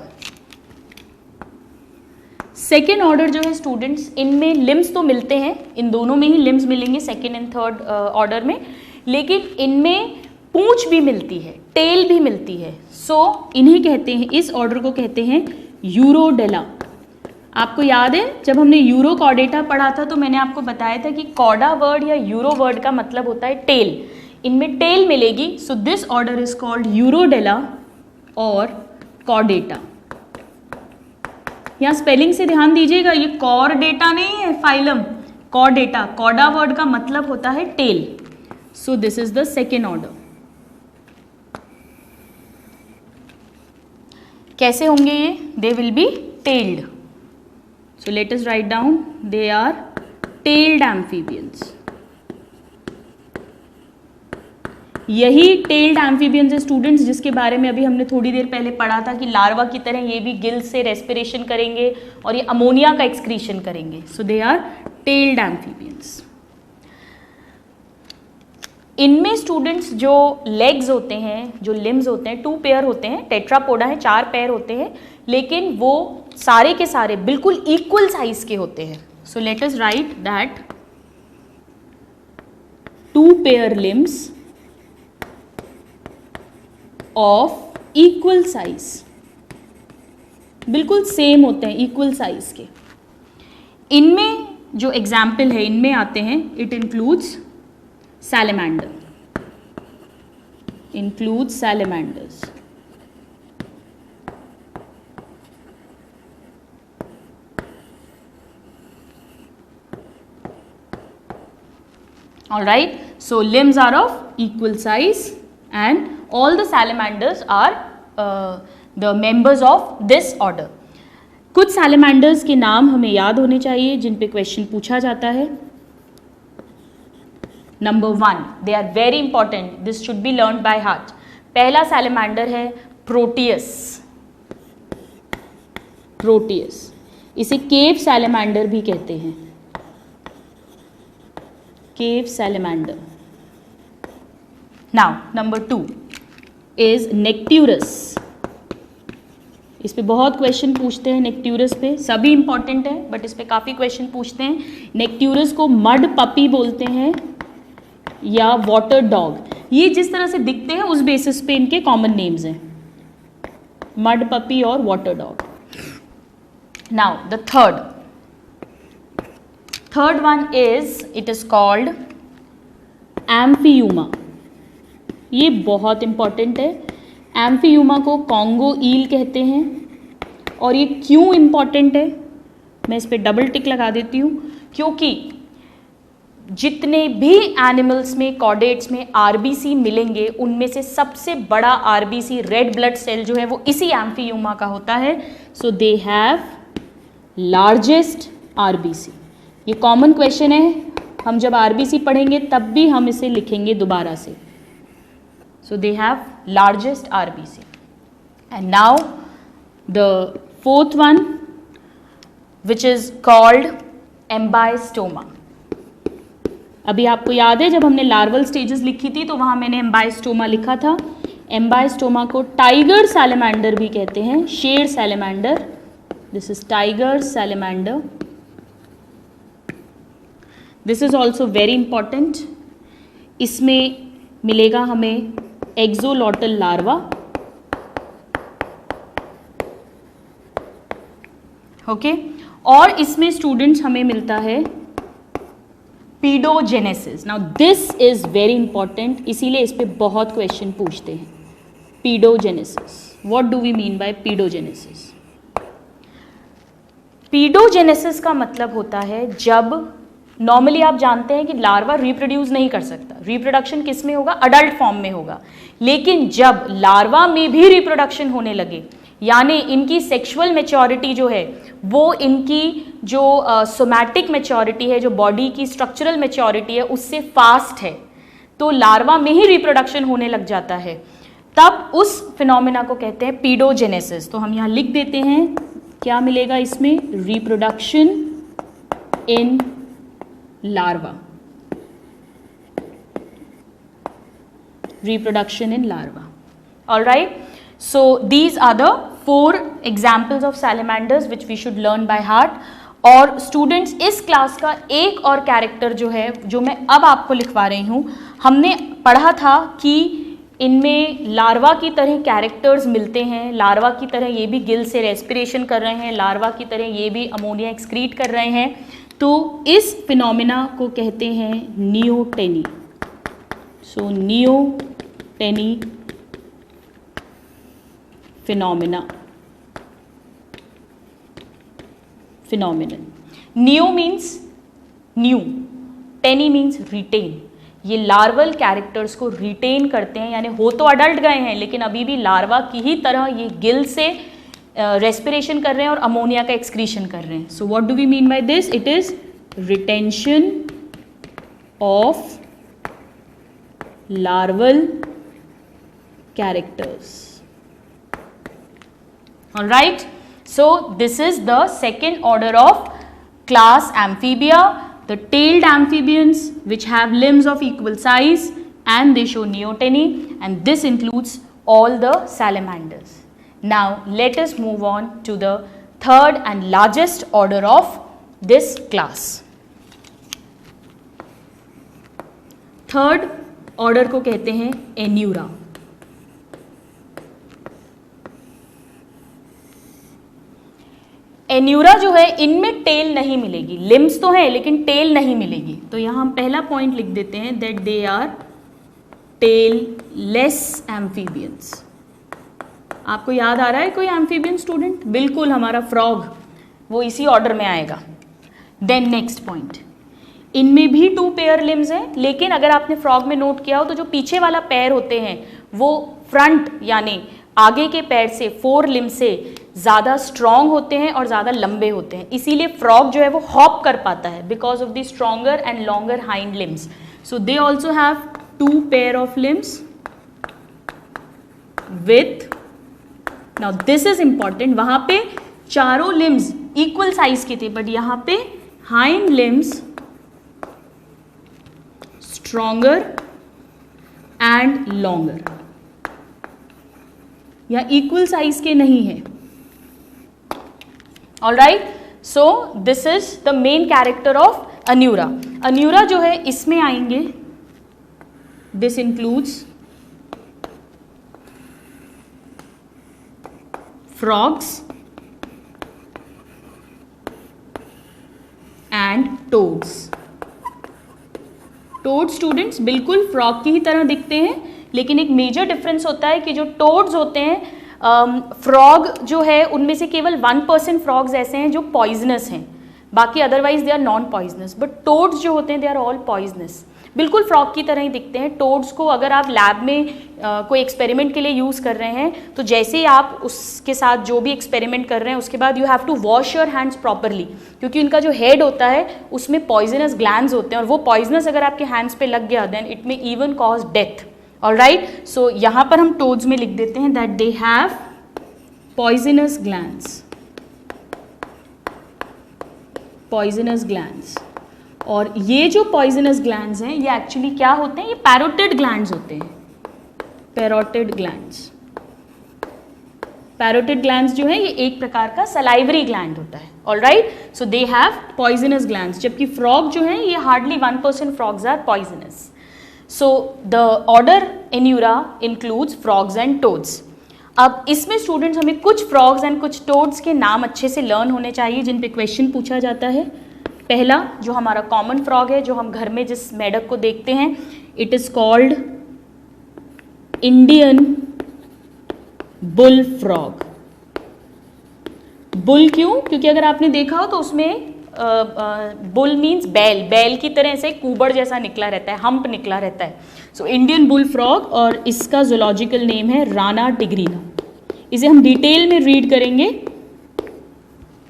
Second order जो है students, इनमें limbs तो मिलते हैं, इन दोनों में ही limbs मिलेंगे second and third order में, लेकिन इनमें पूंछ भी मिलती है, टेल भी मिलती है. सो इन्हें कहते हैं, इस ऑर्डर को कहते हैं यूरोडेला. आपको याद है जब हमने यूरो कॉर्डेटा पढ़ा था तो मैंने आपको बताया था कि कॉर्डा वर्ड या यूरो वर्ड का मतलब होता है टेल. इनमें टेल मिलेगी. So this order is called Urodela और कॉर्डेटा. यहाँ स्पेलिंग से ध्यान दीजिएगा, ये कॉर्डेटा नहीं है फाइलम, कॉर्डेटा. कॉर्डा वर्ड का मतलब होता है tail. So this is the second order. कैसे होंगे ये? They will be tailed. So let us write down, they are tailed amphibians. यही टेल्ड एम्फीबियंस है स्टूडेंट्स जिसके बारे में अभी हमने थोड़ी देर पहले पढ़ा था कि लार्वा की तरह ये भी गिल से रेस्पिरेशन करेंगे और ये अमोनिया का एक्सक्रीशन करेंगे. सो दे आर टेल्ड एम्फीबियंस. इनमें स्टूडेंट्स जो लेग्स होते हैं, जो लिम्स होते हैं, 2 पेयर होते हैं, टेट्रापोडा है 4 पैर होते हैं, लेकिन वो सारे के सारे बिल्कुल इक्वल साइज के होते हैं. So let us write that 2 pair limbs of equal size, बिल्कुल सेम होते हैं, इक्वल साइज के. इनमें जो एग्जाम्पल है इनमें आते हैं, it includes salamander, includes salamanders. All right, so limbs are of equal size and all the salamanders are the members of this order. कुछ salamanders के नाम हमें याद होने चाहिए जिन पे क्वेश्चन पूछा जाता है. Number 1, they are very important. This should be learned by heart. पहला salamander है Proteus. Proteus. इसे cave salamander भी कहते हैं. Cave salamander. Now, number 2 is Necturus. इस पे बहुत क्वेश्चन पूछते हैं नेक्ट्यूरस पे, सभी इंपॉर्टेंट है बट इस पे काफ़ी क्वेश्चन पूछते हैं. नेक्ट्यूरस को मड पपी बोलते हैं या वाटर डॉग. ये जिस तरह से दिखते हैं उस बेसिस पे इनके कॉमन नेम्स हैं, मड पपी और water dog. Now the third one is, it is called Amphiuma. ये बहुत इंपॉर्टेंट है. एम्फियूमा को कॉन्गो ईल कहते हैं. और ये क्यों इंपॉर्टेंट है, मैं इस पे डबल टिक लगा देती हूँ, क्योंकि जितने भी एनिमल्स में, कॉर्डेट्स में आरबीसी मिलेंगे उनमें से सबसे बड़ा आरबीसी रेड ब्लड सेल जो है वो इसी एम्फियूमा का होता है. So they have largest RBC. ये कॉमन क्वेश्चन है, हम जब आरबीसी पढ़ेंगे तब भी हम इसे लिखेंगे दोबारा से. So they have largest RBC. And now the fourth one which is called Ambystoma. अभी आपको याद है जब हमने लार्वल स्टेजेस लिखी थी तो वहाँ मैंने एम्बाइस्टोमा लिखा था. एम्बाइस्टोमा को टाइगर सैलेमेंडर भी कहते हैं, शेर salamander. This is tiger salamander. This is also very important. इसमें मिलेगा हमें एक्सोलॉटल लार्वा. ओके, और इसमें स्टूडेंट्स हमें मिलता है paedogenesis. Now this is very important, इसीलिए इस पे बहुत क्वेश्चन पूछते हैं. Paedogenesis, what do we mean by paedogenesis? Paedogenesis का मतलब होता है जब नॉर्मली आप जानते हैं कि लार्वा रिप्रोड्यूस नहीं कर सकता. रिप्रोडक्शन किस में होगा? अडल्ट फॉर्म में होगा. लेकिन जब लार्वा में भी रिप्रोडक्शन होने लगे, यानी इनकी सेक्सुअल मैच्योरिटी जो है वो इनकी जो सोमैटिक मैच्योरिटी है, जो बॉडी की स्ट्रक्चरल मैच्योरिटी है, उससे फास्ट है, तो लार्वा में ही रिप्रोडक्शन होने लग जाता है, तब उस फिनोमेना को कहते हैं पीडोजेनेसिस. तो हम यहाँ लिख देते हैं, क्या मिलेगा इसमें? Reproduction in larva. Reproduction in larva. All right. So these are the 4 examples of salamanders which we should learn by heart. और स्टूडेंट्स इस क्लास का एक और कैरेक्टर जो है, जो मैं अब आपको लिखवा रही हूँ, हमने पढ़ा था कि इनमें लार्वा की तरह कैरेक्टर्स मिलते हैं. लार्वा की तरह ये भी गिल से रेस्पिरेशन कर रहे हैं, लार्वा की तरह ये भी अमोनिया एक्सक्रीट कर रहे हैं. तो इस फिनोमेना को कहते हैं neoteny. So neoteny phenomena. phenomenon. Neo means new, teny means retain. ये लार्वल कैरेक्टर्स को रिटेन करते हैं, यानी हो तो अडल्ट गए हैं लेकिन अभी भी लार्वा की ही तरह ये गिल से रेस्पिरेशन कर रहे हैं और अमोनिया का एक्सक्रीशन कर रहे हैं. So what do we mean by this? It is retention of larval characters. All right, so this is the second order of class Amphibia, the tailed amphibians which have limbs of equal size, and they show neoteny, and this includes all the salamanders. Now let us move on to the third and largest order of this class. Third order को कहते हैं Anura. Anura जो है इनमें tell नहीं मिलेगी, limbs तो है लेकिन टेल नहीं मिलेगी. तो यहां हम पहला पॉइंट लिख देते हैं that they are tailless amphibians. आपको याद आ रहा है कोई एम्फीबियन स्टूडेंट? बिल्कुल, हमारा फ्रॉग वो इसी ऑर्डर में आएगा. देन नेक्स्ट पॉइंट, इनमें भी 2 पेयर लिम्स हैं, लेकिन अगर आपने फ्रॉग में नोट किया हो तो जो पीछे वाला पैर होते हैं वो फ्रंट यानी आगे के पैर से 4 लिम्ब से ज़्यादा स्ट्रॉन्ग होते हैं और ज़्यादा लंबे होते हैं. इसीलिए फ्रॉग जो है वो हॉप कर पाता है because of the stronger and longer hind limbs. So they also have 2 pair of limbs with, now this is important, वहां पे चारों लिम्स इक्वल साइज के थे, बट यहां पे hind limbs stronger and longer, या इक्वल साइज के नहीं है. All right, so this is the main character of Anura. Anura जो है इसमें आएंगे, this includes frogs and toads. Toad students बिल्कुल फ्रॉग की ही तरह दिखते हैं, लेकिन एक मेजर डिफरेंस होता है कि जो टोड्स होते हैं, फ्रॉग जो है उनमें से केवल 1% फ्रॉग्स ऐसे हैं जो पॉइजनस हैं, बाकी otherwise they are non poisonous. But toads जो होते हैं दे आर ऑल पॉइजनस. बिल्कुल फ्रॉग की तरह ही दिखते हैं. टोड्स को अगर आप लैब में कोई एक्सपेरिमेंट के लिए यूज़ कर रहे हैं तो जैसे ही आप उसके साथ जो भी एक्सपेरिमेंट कर रहे हैं उसके बाद you have to wash your hands properly, क्योंकि उनका जो हेड होता है उसमें पॉइजनस ग्लैंड्स होते हैं और वो पॉइजनस अगर आपके हैंड्स पे लग गया then it may even cause death. All right, so यहाँ पर हम टोड्स में लिख देते हैं that they have poisonous glands, poisonous glands. और ये जो पॉइजनस ग्लैंड्स हैं ये एक्चुअली क्या होते हैं? ये पैरोटिड ग्लैंड्स होते हैं, पैरोटिड ग्लैंड्स. पैरोटिड ग्लैंड्स जो है ये एक प्रकार का सलाइवरी ग्लैंड होता है. All right, so they have poisonous glands, जबकि फ्रॉग जो है ये hardly 1% frogs are poisonous. So the order Anura includes frogs and toads. अब इसमें स्टूडेंट्स हमें कुछ फ्रॉग्स एंड कुछ टोड्स के नाम अच्छे से लर्न होने चाहिए जिन पे क्वेश्चन पूछा जाता है. पहला जो हमारा कॉमन फ्रॉग है, जो हम घर में जिस मेढक को देखते हैं, it is called Indian bull frog. Bull क्यों? क्योंकि अगर आपने देखा हो तो उसमें बुल मीन्स बैल, बैल की तरह से कुबड़ जैसा निकला रहता है, हम्प निकला रहता है. सो इंडियन बुल फ्रॉग, और इसका जूलॉजिकल नेम है राना टिग्रीना. इसे हम डिटेल में रीड करेंगे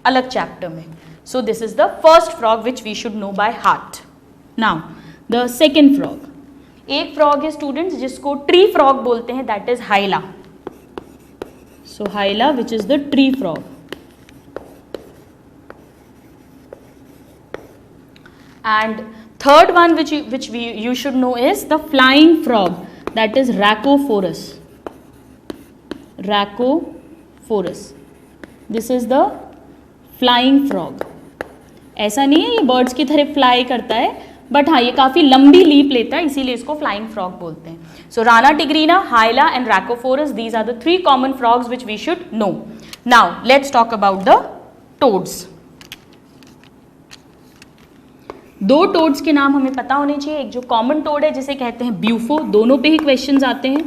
अलग चैप्टर में. So this is the first frog which we should know by heart. Now the second frog, एक frog है students जिसको tree frog बोलते हैं, that is hyla. So hyla which is the tree frog. And third one which you should know is the flying frog, that is Rhacophorus. Rhacophorus. This is the flying frog. ऐसा नहीं है ये birds की तरह fly करता है, but हाँ ये काफ़ी लंबी लीप लेता है, इसीलिए इसको फ्लाइंग फ्रॉग बोलते हैं. So Rana tigrina, Hyla and Rhacophorus, these are the 3 common frogs which we should know. Now let's talk about the toads. 2 toads के नाम हमें पता होने चाहिए. एक जो कॉमन टोड है जिसे कहते हैं ब्यूफो, दोनों पे ही क्वेश्चंस आते हैं.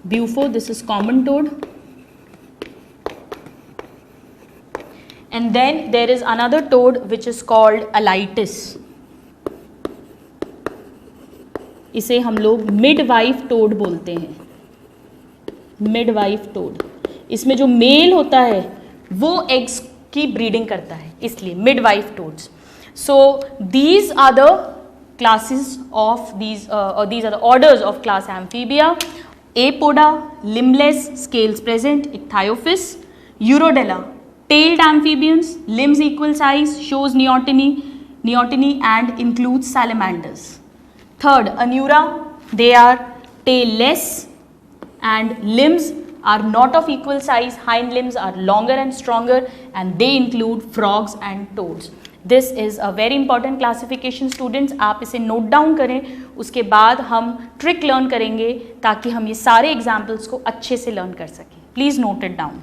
Bufo, this is common toad. And then there is another toad which is called Alitis. इसे हम लोग midwife toad बोलते हैं, midwife toad. इसमें जो मेल होता है वो एग्स की ब्रीडिंग करता है, इसलिए midwife toads. So these are the classes of these are the orders of class Amphibia. Apoda, limbless, scales present. Ichthyophis. Urodela, tailed amphibians, limbs equal size, shows neoteny and includes salamanders. Third, Anura, they are tailless and limbs are not of equal size, hind limbs are longer and stronger, and they include frogs and toads. This is a very important classification students. आप इसे note down करें, उसके बाद हम trick learn करेंगे ताकि हम ये सारे एग्जाम्पल्स को अच्छे से लर्न कर सकें. Please note it down.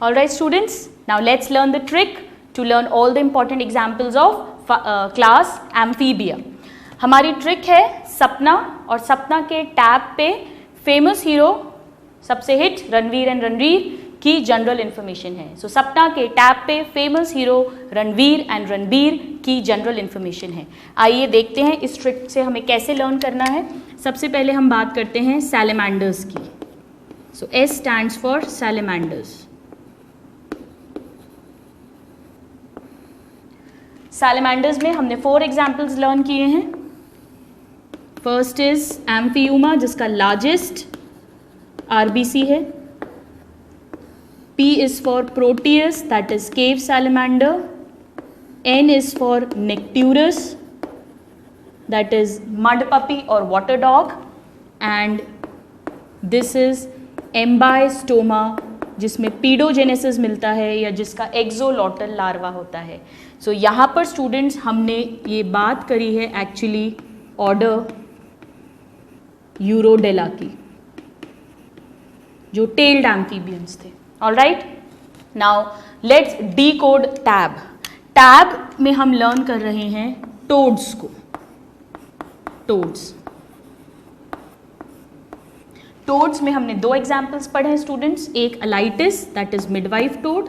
Alright students, now let's learn the trick to learn all the important examples of class Amphibia. हमारी ट्रिक है सपना, और सपना के टैब पे फेमस हीरो सबसे हिट रणवीर एंड रणवीर की जनरल इन्फॉर्मेशन है. सो सपना के टैब पे famous hero Ranveer and Ranbir की जनरल इन्फॉर्मेशन है. आइए देखते हैं इस ट्रिक से हमें कैसे लर्न करना है. सबसे पहले हम बात करते हैं सैलेमेंडर्स की. सो S स्टैंड्स फॉर सैलेमेंडर्स. सैलेमेंडर्स में हमने 4 एग्जाम्पल्स लर्न किए हैं. फर्स्ट इज एम्फियूमा जिसका लार्जेस्ट RBC है. P is for Proteus that is cave salamander. N is for Necturus that is mud puppy और water dog. And this is Ambystoma जिसमें paedogenesis मिलता है या जिसका एक्सोलॉटल लार्वा होता है. सो यहाँ पर स्टूडेंट्स हमने ये बात करी है एक्चुअली ऑर्डर यूरोडेला की, जो टेल्ड एम्फीबियंस थे. Alright, now let's decode tab. Tab में हम लर्न कर रहे हैं टोड्स को. टोड्स में हमने 2 एग्जाम्पल्स पढ़े हैं स्टूडेंट्स. एक Alytes that is midwife toad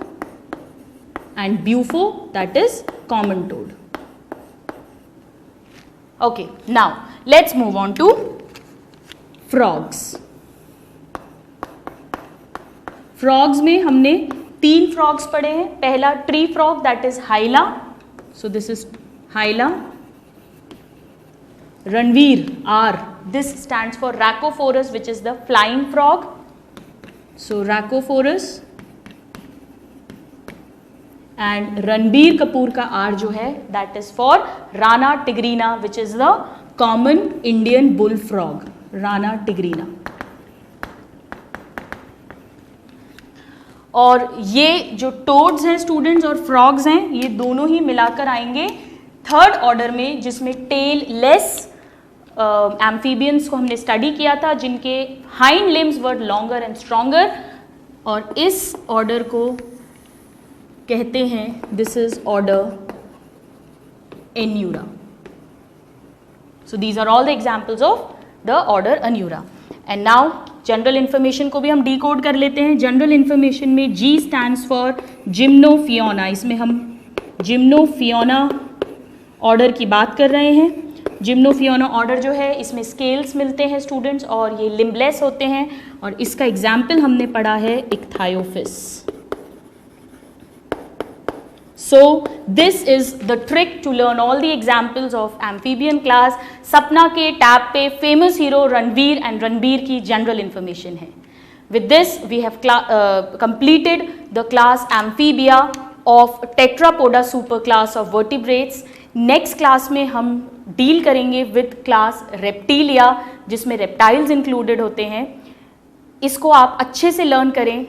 and Bufo that is common toad. Okay, now let's move on to frogs. Frogs में हमने 3 frogs पढ़े हैं. पहला tree frog that is Hyla. So this is Hyla. Ranveer R. This stands for Rhacophorus which is the flying frog. So Rhacophorus. And Ranbir Kapoor का R जो है that is for Rana tigrina which is the common Indian bull frog. Rana tigrina. और ये जो toads हैं students और frogs हैं ये दोनों ही मिलाकर आएंगे 3rd ऑर्डर में, जिसमें टेल लेस एम्फीबियंस को हमने स्टडी किया था जिनके hind limbs were longer and stronger, और इस ऑर्डर को कहते हैं this is order Anura. So these are all the examples of the order Anura. And now general information को भी हम डिकोड कर लेते हैं. जनरल इन्फॉर्मेशन में G स्टैंड्स फॉर जिम्नोफियोना. इसमें हम जिम्नोफियोना ऑर्डर की बात कर रहे हैं. जिम्नोफियोना ऑर्डर जो है इसमें स्केल्स मिलते हैं स्टूडेंट्स और ये लिम्बलेस होते हैं, और इसका एग्जाम्पल हमने पढ़ा है इक्थायोफिस. So this is the trick to learn all the examples of amphibian class. सपना के टैब पे famous hero Ranveer and Ranbir की general information है. With this we have completed the class Amphibia of Tetrapoda superclass of vertebrates. Next class में हम deal करेंगे with class Reptilia जिसमें reptiles included होते हैं. इसको आप अच्छे से learn करें.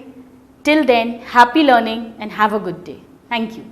Till then, happy learning and have a good day. Thank you.